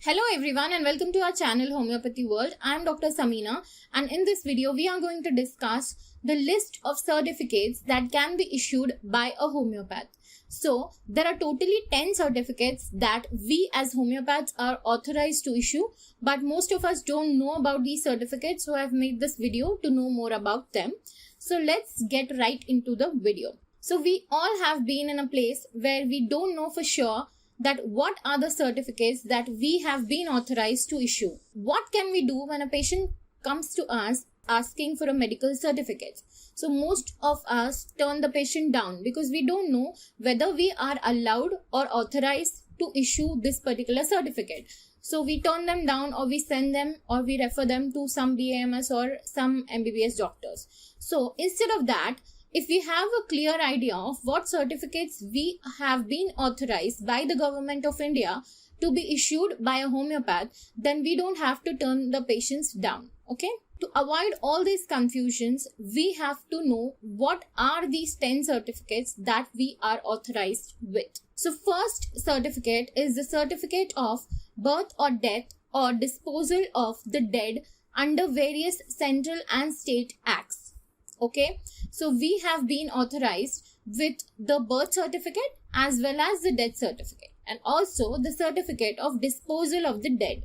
Hello everyone and welcome to our channel Homeopathy World. I am Dr. Samina and in this video we are going to discuss the list of certificates that can be issued by a homeopath. So there are totally 10 certificates that we as homeopaths are authorized to issue, but most of us don't know about these certificates, so I have made this video to know more about them. So let's get right into the video. So we all have been in a place where we don't know for sure that what are the certificates that we have been authorized to issue. What can we do when a patient comes to us asking for a medical certificate? So most of us turn the patient down because we don't know whether we are allowed or authorized to issue this particular certificate. So we turn them down, or we send them, or we refer them to some Bhms or some MBBS doctors. So instead of that, if we have a clear idea of what certificates we have been authorized by the government of India to be issued by a homeopath, then we don't have to turn the patients down. Okay? To avoid all these confusions, we have to know what are these 10 certificates that we are authorized with. So first certificate is the certificate of birth or death or disposal of the dead under various central and state acts. Okay, so we have been authorized with the birth certificate as well as the death certificate, and also the certificate of disposal of the dead.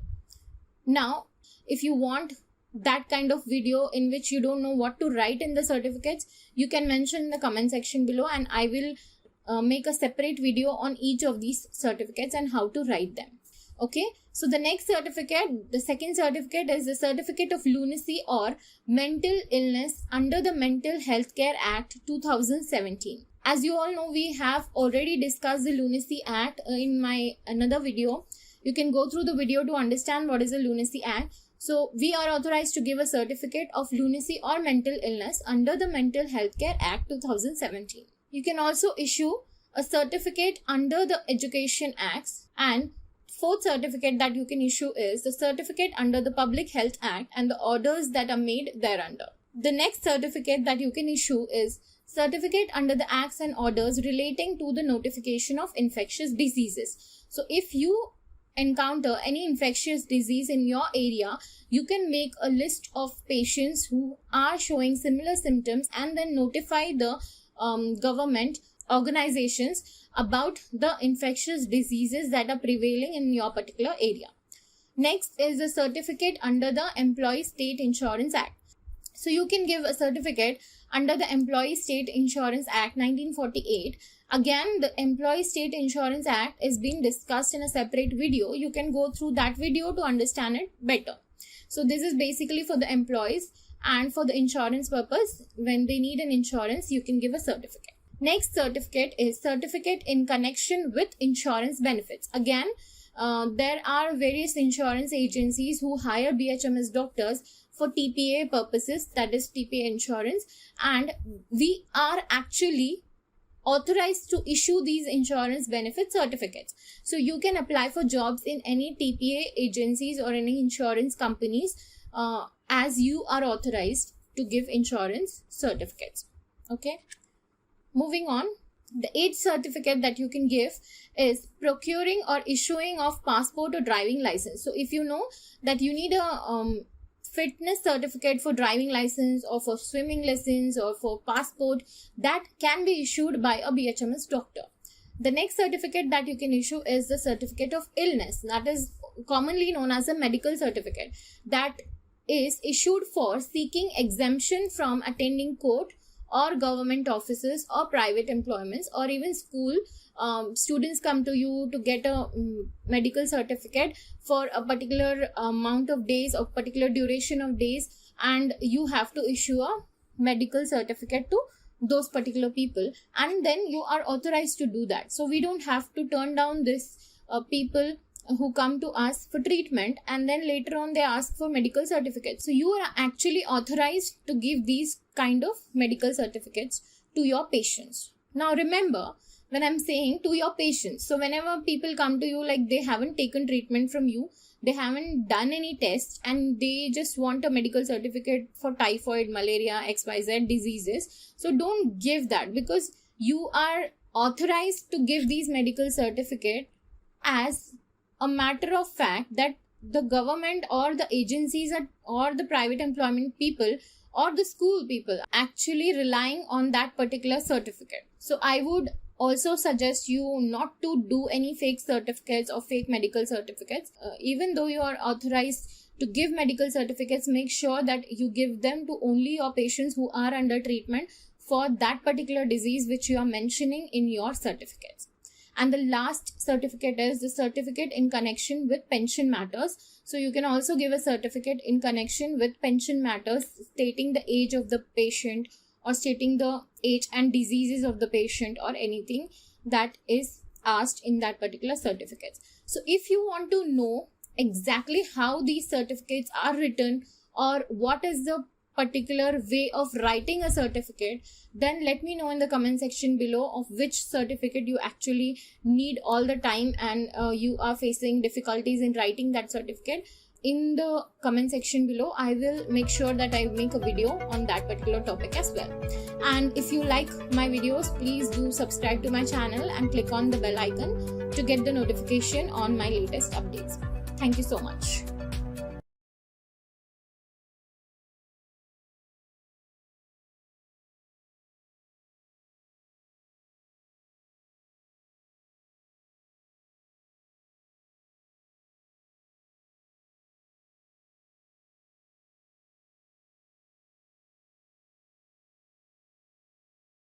Now, if you want that kind of video in which you don't know what to write in the certificates, you can mention in the comment section below and I will make a separate video on each of these certificates and how to write them. Okay, so the next certificate, the second certificate, is the certificate of lunacy or mental illness under the Mental Health Care Act 2017. As you all know, we have already discussed the Lunacy Act in my another video. You can go through the video to understand what is the Lunacy Act. So we are authorized to give a certificate of lunacy or mental illness under the Mental Health Care Act 2017. You can also issue a certificate under the Education Acts, and fourth certificate that you can issue is the certificate under the Public Health Act and the orders that are made thereunder. The next certificate that you can issue is certificate under the acts and orders relating to the notification of infectious diseases. So if you encounter any infectious disease in your area, you can make a list of patients who are showing similar symptoms and then notify the government organizations about the infectious diseases that are prevailing in your particular area. Next is the certificate under the Employee State Insurance Act. So you can give a certificate under the Employee State Insurance Act 1948. Again, the Employee State Insurance Act is being discussed in a separate video. You can go through that video to understand it better. So this is basically for the employees and for the insurance purpose. When they need an insurance, you can give a certificate. Next certificate is certificate in connection with insurance benefits. Again, there are various insurance agencies who hire Bhms doctors for TPA purposes, that is TPA insurance, and we are actually authorized to issue these insurance benefit certificates. So you can apply for jobs in any TPA agencies or any insurance companies as you are authorized to give insurance certificates. Okay. Moving on, the eighth certificate that you can give is procuring or issuing of passport or driving license. So if you know that you need a fitness certificate for driving license or for swimming lessons or for passport, that can be issued by a Bhms doctor. The next certificate that you can issue is the certificate of illness, that is commonly known as a medical certificate, that is issued for seeking exemption from attending court or government offices or private employments, or even school. Students come to you to get a medical certificate for a particular amount of days or particular duration of days, and you have to issue a medical certificate to those particular people, and then you are authorized to do that. So we don't have to turn down this people who come to us for treatment and then later on they ask for medical certificates. So you are actually authorized to give these kind of medical certificates to your patients. Now remember, when I'm saying to your patients, so whenever people come to you like they haven't taken treatment from you, they haven't done any tests and they just want a medical certificate for typhoid, malaria, XYZ diseases, so don't give that, because you are authorized to give these medical certificate as a matter of fact that the government or the agencies or the private employment people or the school people actually relying on that particular certificate. So I would also suggest you not to do any fake certificates or fake medical certificates. Even though you are authorized to give medical certificates, make sure that you give them to only your patients who are under treatment for that particular disease which you are mentioning in your certificates. And the last certificate is the certificate in connection with pension matters. So you can also give a certificate in connection with pension matters stating the age of the patient or stating the age and diseases of the patient or anything that is asked in that particular certificate. So if you want to know exactly how these certificates are written or what is the particular way of writing a certificate, then let me know in the comment section below of which certificate you actually need all the time and you are facing difficulties in writing that certificate. In the comment section below, I will make sure that I make a video on that particular topic as well. And if you like my videos, please do subscribe to my channel and click on the bell icon to get the notification on my latest updates. Thank you so much.